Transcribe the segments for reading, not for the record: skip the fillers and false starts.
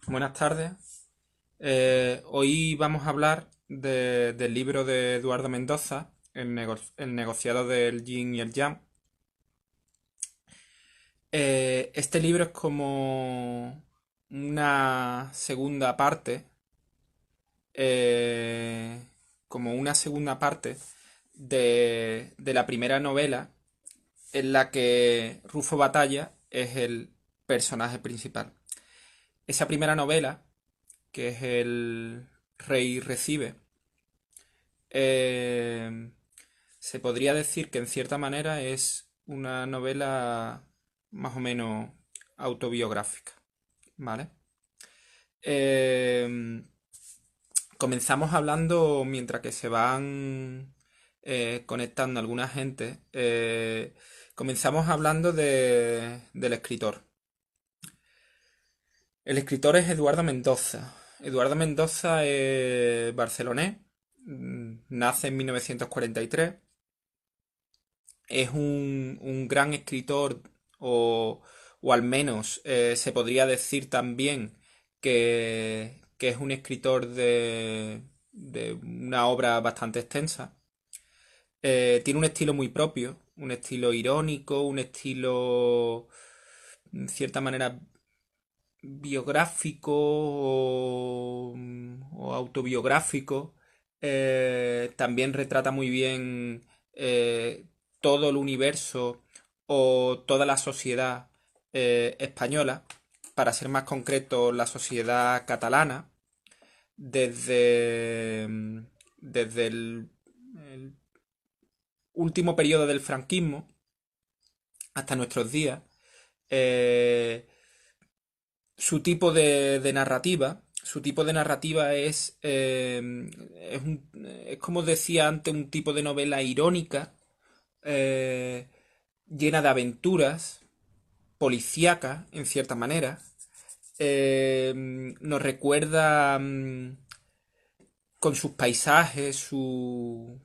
Buenas tardes. Hoy vamos a hablar del libro de Eduardo Mendoza, El negociado del yin y el yang. Este libro es eh, como una segunda parte de la primera novela en la que Rufo Batalla es el personaje principal. Esa primera novela, que es El Rey Recibe, eh, se podría decir que en cierta manera es una novela más o menos autobiográfica, ¿vale? Eh, Comenzamos hablando, mientras que se van conectando alguna gente, comenzamos hablando del escritor. El escritor es Eduardo Mendoza. Eduardo Mendoza es barcelonés, nace en 1943. Es un gran escritor, o, o al menos se podría decir también que es un escritor de una obra bastante extensa. Tiene un estilo muy propio, un estilo irónico, un estilo, en cierta manera, biográfico o autobiográfico. También retrata muy bien todo el universo o toda la sociedad española, para ser más concreto, la sociedad catalana, desde, desde el último periodo del franquismo hasta nuestros días. Eh, su tipo de narrativa es como decía antes, un tipo de novela irónica, eh, llena de aventuras, policíaca, en cierta manera. Nos recuerda, con sus paisajes, sus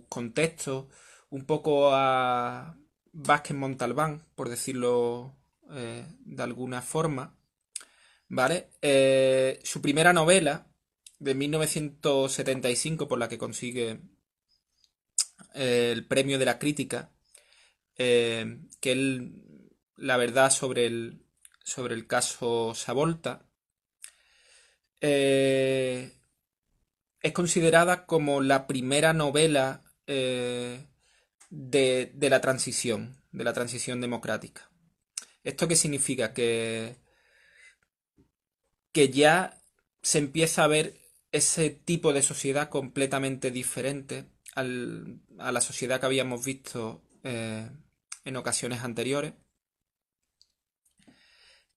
contextos, un poco a Vázquez Montalbán, por decirlo de alguna forma. ¿Vale? Su primera novela, de 1975, por la que consigue el premio de la crítica, que él, la verdad sobre el caso Savolta, eh, es considerada como la primera novela de la transición democrática. ¿Esto qué significa? Que ya se empieza a ver ese tipo de sociedad completamente diferente a la sociedad que habíamos visto en ocasiones anteriores.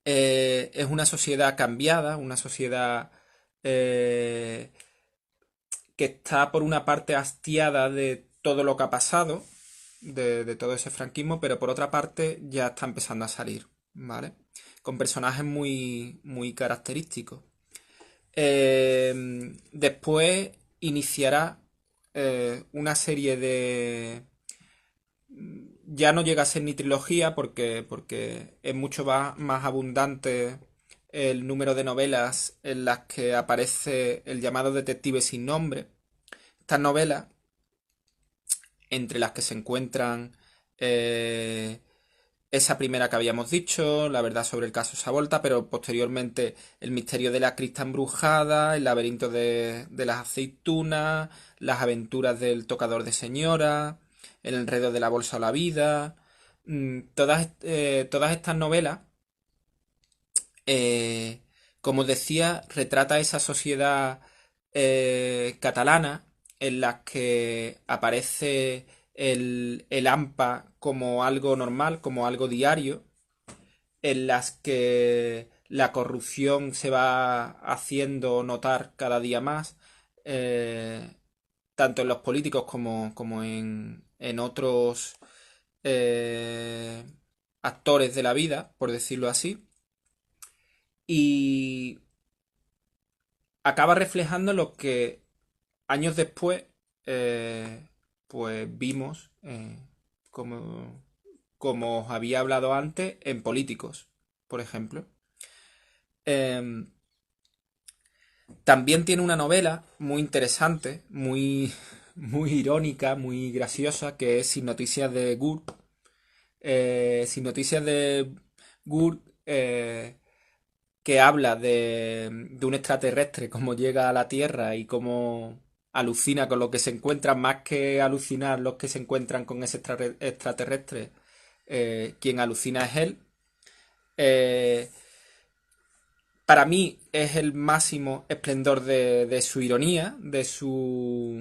Es una sociedad cambiada, una sociedad eh, que está por una parte hastiada de todo lo que ha pasado, de todo ese franquismo, pero por otra parte ya está empezando a salir, ¿vale? Con personajes muy característicos. Después iniciará una serie de... Ya no llega a ser ni trilogía porque es mucho más abundante el número de novelas en las que aparece el llamado detective sin nombre. Estas novelas, entre las que se encuentran eh, esa primera que habíamos dicho, la verdad sobre el caso Savolta, pero posteriormente el misterio de la cripta embrujada, el laberinto de las aceitunas, las aventuras del tocador de señora, el enredo de la bolsa o la vida. Todas estas novelas, eh, como decía, retrata esa sociedad catalana en la que aparece el AMPA como algo normal, como algo diario, en las que la corrupción se va haciendo notar cada día más, eh, tanto en los políticos como en otros eh, actores de la vida, por decirlo así, y acaba reflejando lo que años después pues vimos, como os había hablado antes, en políticos, por ejemplo. Em, También tiene una novela muy interesante, muy, muy irónica, muy graciosa, que es Sin noticias de Gurk. Sin noticias de Gurk, que habla de un extraterrestre, cómo llega a la Tierra y cómo alucina con lo que se encuentra, más que alucinar los que se encuentran con ese extraterrestre, quien alucina es él. Eh, para mí es el máximo esplendor de su ironía, de su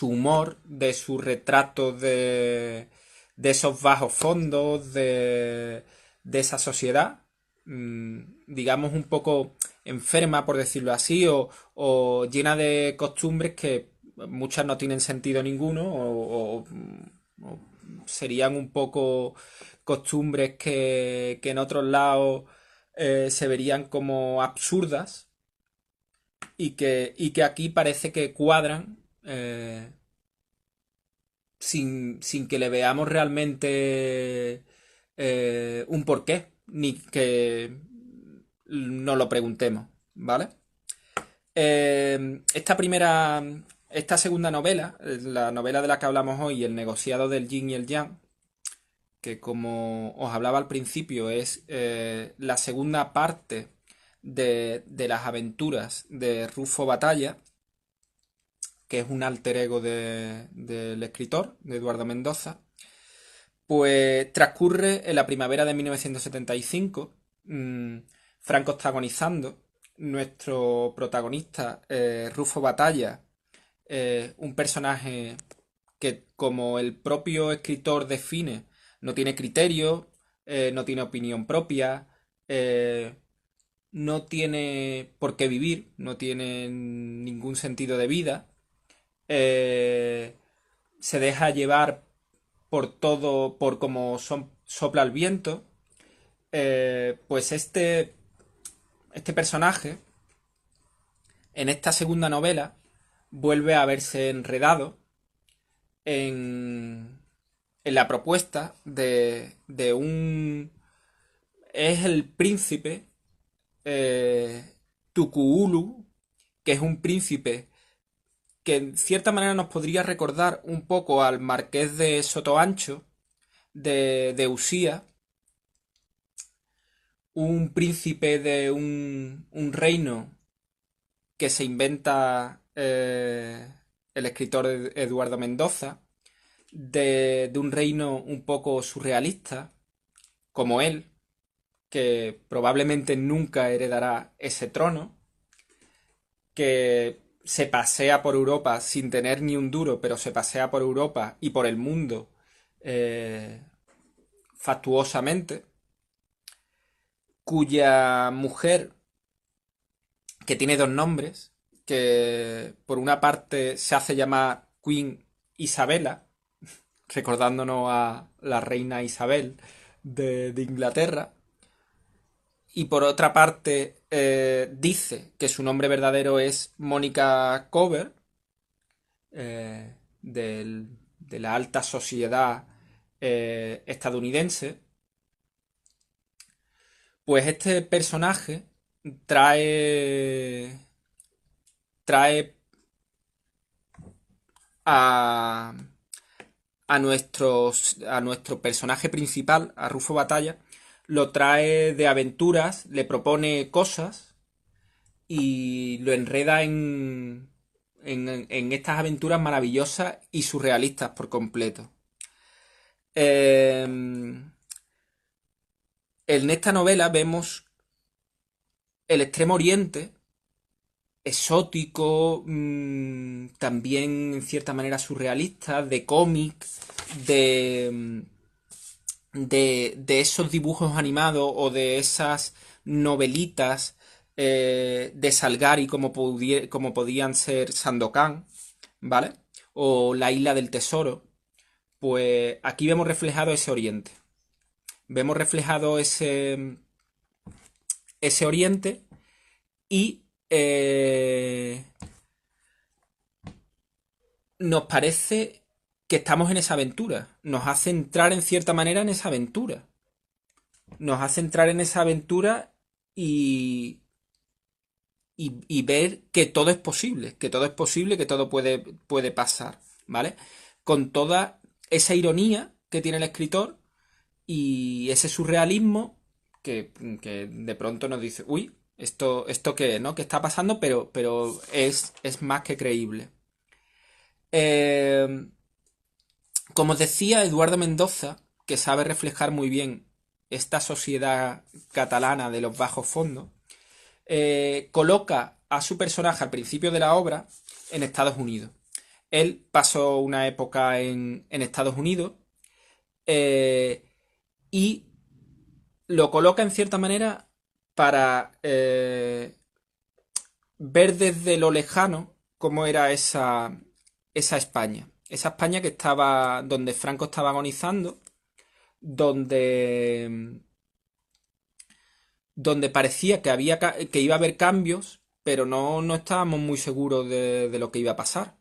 humor, de su retrato de esos bajos fondos, de esa sociedad, digamos un poco enferma, por decirlo así, o llena de costumbres que muchas no tienen sentido ninguno, o serían un poco costumbres que en otros lados se verían como absurdas y que aquí parece que cuadran sin que le veamos realmente un porqué, ni que nos lo preguntemos, ¿vale? Esta primera, esta segunda novela, la novela de la que hablamos hoy, El negociado del yin y el yang, que como os hablaba al principio es la segunda parte de las aventuras de Rufo Batalla, que es un alter ego del escritor, de Eduardo Mendoza, pues transcurre en la primavera de 1975, Franco está agonizando, nuestro protagonista, Rufo Batalla, un personaje que, como el propio escritor define, no tiene criterio, no tiene opinión propia, eh, no tiene por qué vivir, no tiene ningún sentido de vida, eh, se deja llevar por todo, por cómo sopla el viento, pues este personaje, en esta segunda novela, vuelve a verse enredado en la propuesta de un... Es el príncipe Tucuulu, que es un príncipe que en cierta manera nos podría recordar un poco al marqués de Sotoancho, de Usía, un príncipe de un reino que se inventa el escritor Eduardo Mendoza, de un reino un poco surrealista, como él, que probablemente nunca heredará ese trono, que se pasea por Europa sin tener ni un duro, pero se pasea por Europa y por el mundo eh, fastuosamente, cuya mujer, que tiene dos nombres, que por una parte se hace llamar Queen Isabella, recordándonos a la reina Isabel de Inglaterra, y por otra parte dice que su nombre verdadero es Mónica Cover, de la alta sociedad estadounidense. Pues este personaje trae, trae a, a nuestro personaje principal, a Rufo Batalla, lo trae de aventuras, le propone cosas y lo enreda en estas aventuras maravillosas y surrealistas por completo. En esta novela vemos el Extremo Oriente, exótico, también en cierta manera surrealista, de cómic, de, de esos dibujos animados o de esas novelitas de Salgari como podían ser Sandokan, ¿vale? O La Isla del Tesoro, pues aquí vemos reflejado ese Oriente. Vemos reflejado ese Oriente y nos parece que estamos en esa aventura. Nos hace entrar en cierta manera en esa aventura. nos hace entrar en esa aventura y, y ver que todo es posible, que todo es posible, que todo puede pasar, ¿vale? Con toda esa ironía que tiene el escritor y ese surrealismo que de pronto nos dice, uy, esto qué, ¿no? ¿Qué está pasando? Pero es más que creíble. Eh, Como os decía, Eduardo Mendoza, que sabe reflejar muy bien esta sociedad catalana de los bajos fondos, coloca a su personaje al principio de la obra en Estados Unidos. Él pasó una época en Estados Unidos eh, y lo coloca en cierta manera para ver desde lo lejano cómo era esa España. Esa España que estaba donde Franco estaba agonizando, donde, donde parecía que que iba a haber cambios, pero no estábamos muy seguros de lo que iba a pasar.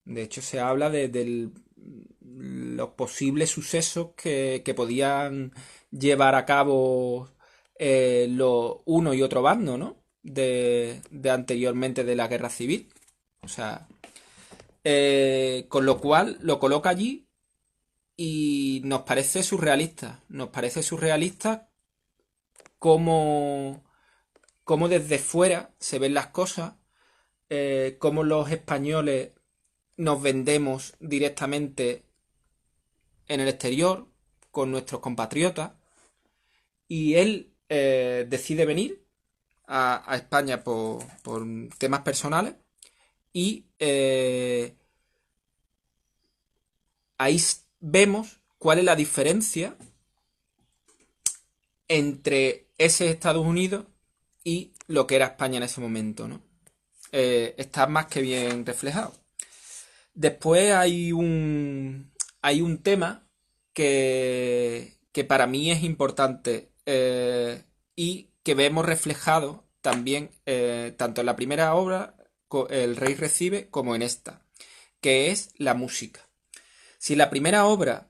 De hecho, se habla de los posibles sucesos que podían llevar a cabo uno y otro bando, ¿no? De anteriormente de la guerra civil. O sea, con lo cual lo coloca allí y nos parece surrealista. Nos parece surrealista cómo, cómo desde fuera se ven las cosas, cómo los españoles nos vendemos directamente en el exterior con nuestros compatriotas y él decide venir a España por temas personales y ahí vemos cuál es la diferencia entre ese Estados Unidos y lo que era España en ese momento, ¿no? Está más que bien reflejado. Después hay un tema que para mí es importante y que vemos reflejado también tanto en la primera obra, El Rey recibe, como en esta, que es la música. Si en la primera obra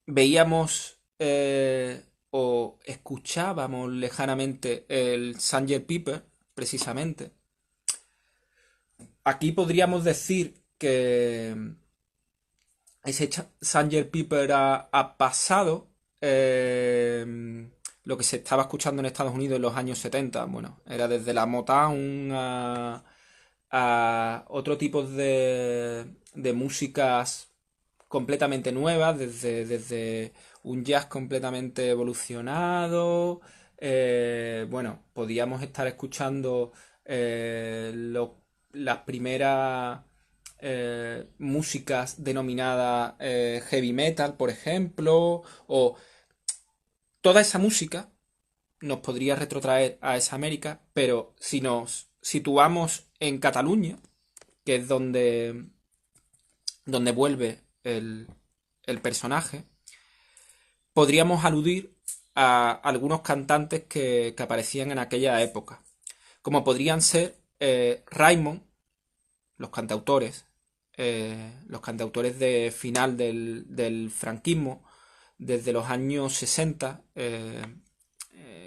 veíamos o escuchábamos lejanamente el Sanger Piper, precisamente, aquí podríamos decir que ese Sanger Piper ha pasado lo que se estaba escuchando en Estados Unidos en los años 70. Bueno, era desde la Motown a otro tipo de músicas completamente nuevas, desde un jazz completamente evolucionado. Bueno, podíamos estar escuchando las primeras músicas denominadas heavy metal, por ejemplo, o toda esa música nos podría retrotraer a esa América, pero si nos situamos en Cataluña, que es donde vuelve el personaje, podríamos aludir a algunos cantantes que aparecían en aquella época, como podrían ser Raymond, los cantautores de final del franquismo, desde los años 60.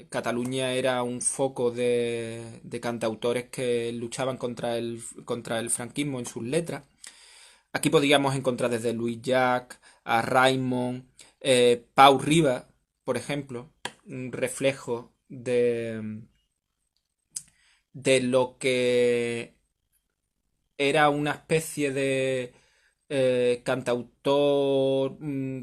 Cataluña era un foco de cantautores que luchaban contra el franquismo en sus letras. Aquí podríamos encontrar desde Louis Jacques a Raymond, Pau Riba, por ejemplo, un reflejo de lo que era una especie de cantautor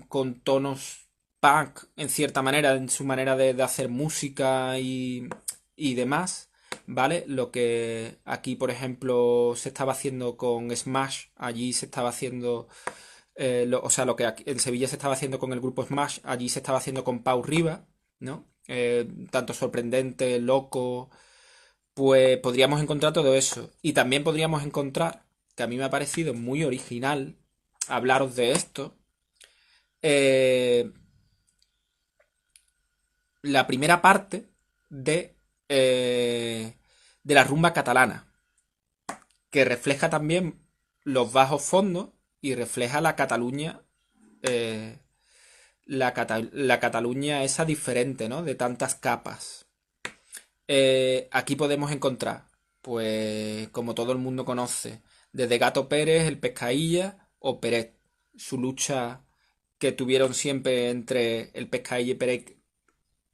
con tonos punk, en cierta manera, en su manera de hacer música y demás, ¿vale? Lo que aquí, por ejemplo, se estaba haciendo con Smash, allí se estaba haciendo, o sea, lo que en Sevilla se estaba haciendo con el grupo Smash, allí se estaba haciendo con Pau Riba, ¿no? Tanto sorprendente, loco, pues podríamos encontrar todo eso. Y también podríamos encontrar, que a mí me ha parecido muy original hablaros de esto, eh, la primera parte de, eh, de la rumba catalana, que refleja también los bajos fondos y refleja la Cataluña, eh, la Cataluña esa diferente, ¿no? De tantas capas. Aquí podemos encontrar, pues, como todo el mundo conoce, desde Gato Pérez, el Pescailla o Peret, su lucha que tuvieron siempre entre el Pescailla y Peret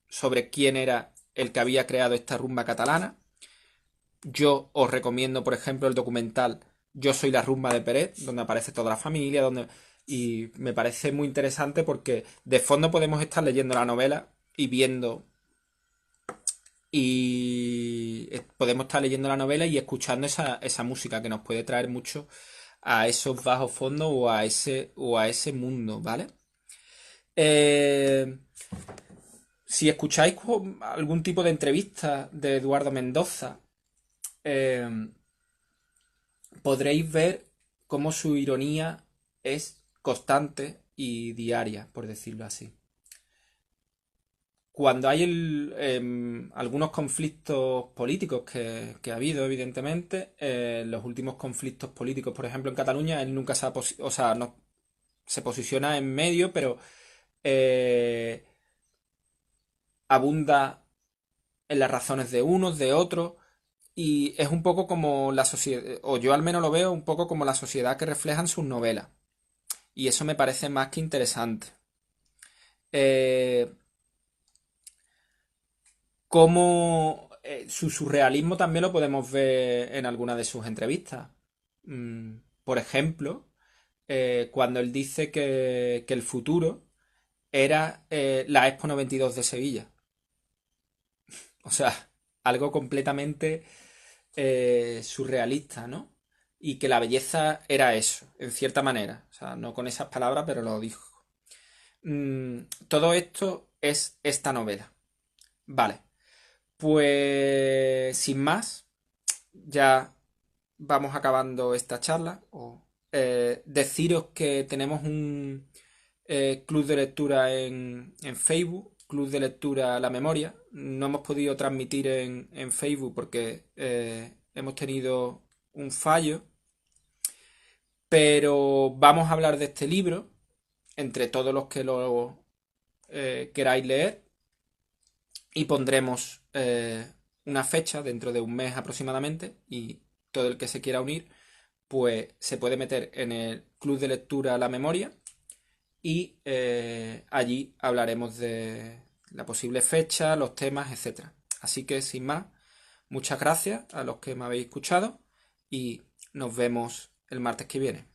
sobre quién era el que había creado esta rumba catalana. Yo os recomiendo, por ejemplo, el documental Yo soy la rumba de Peret, donde aparece toda la familia, y me parece muy interesante porque de fondo podemos estar leyendo la novela y viendo podemos estar leyendo la novela y escuchando esa música que nos puede traer mucho a esos bajos fondos o a ese mundo, ¿vale? Eh, si escucháis algún tipo de entrevista de Eduardo Mendoza, eh, podréis ver cómo su ironía es constante y diaria, por decirlo así. Cuando hay algunos conflictos políticos que ha habido, evidentemente, los últimos conflictos políticos, por ejemplo, en Cataluña, él nunca o sea, no, se posiciona en medio, pero eh, abunda en las razones de unos, de otros, y es un poco como la sociedad, o yo al menos lo veo un poco como la sociedad que reflejan sus novelas, y eso me parece más que interesante. Eh, Cómo su surrealismo también lo podemos ver en alguna de sus entrevistas. Por ejemplo, cuando él dice que el futuro era la Expo 92 de Sevilla. O sea, algo completamente surrealista, ¿no? Y que la belleza era eso, en cierta manera. O sea, no con esas palabras, pero lo dijo. Todo esto es esta novela. Vale. Pues sin más, ya vamos acabando esta charla. Deciros que tenemos un club de lectura en Facebook, Club de Lectura La Memoria. No hemos podido transmitir en Facebook porque hemos tenido un fallo, pero vamos a hablar de este libro entre todos los que lo queráis leer y pondremos una fecha dentro de un mes aproximadamente y todo el que se quiera unir pues se puede meter en el club de lectura La Memoria y allí hablaremos de la posible fecha, los temas, etcétera. Así que sin más, muchas gracias a los que me habéis escuchado y nos vemos el martes que viene.